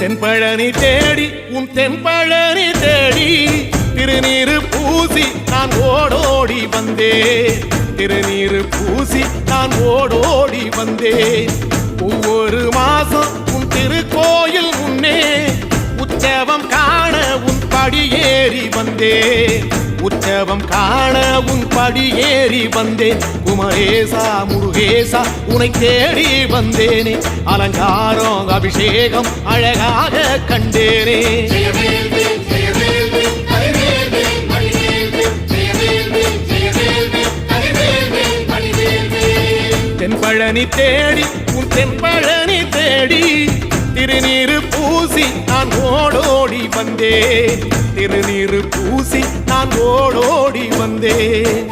தென்பழனி தேடி உன் தென்பழனி தேடி திருநீரு பூசி நான் ஓடோடி வந்தேன். திருநீரு பூசி நான் ஓடோடி வந்தேன். ஒவ்வொரு மாசம் உன் திருக்கோயில் முன்னே உற்சவம் காண உன் படியேறி வந்தேன். உற்சவம் காண உன் படியேறி வந்தேன். குமரேசா முருகேசா உனை தேடி வந்தேனே. அலங்காரம் அபிஷேகம் அழகாக கண்டேனே. தென்பழனி தேடி உன் தென்பழனி தேடி திருநீரு பூசி நான் ஓடோடி வந்தேன். திருநீரு பூசி நான் ஓடோடி வந்தேன்.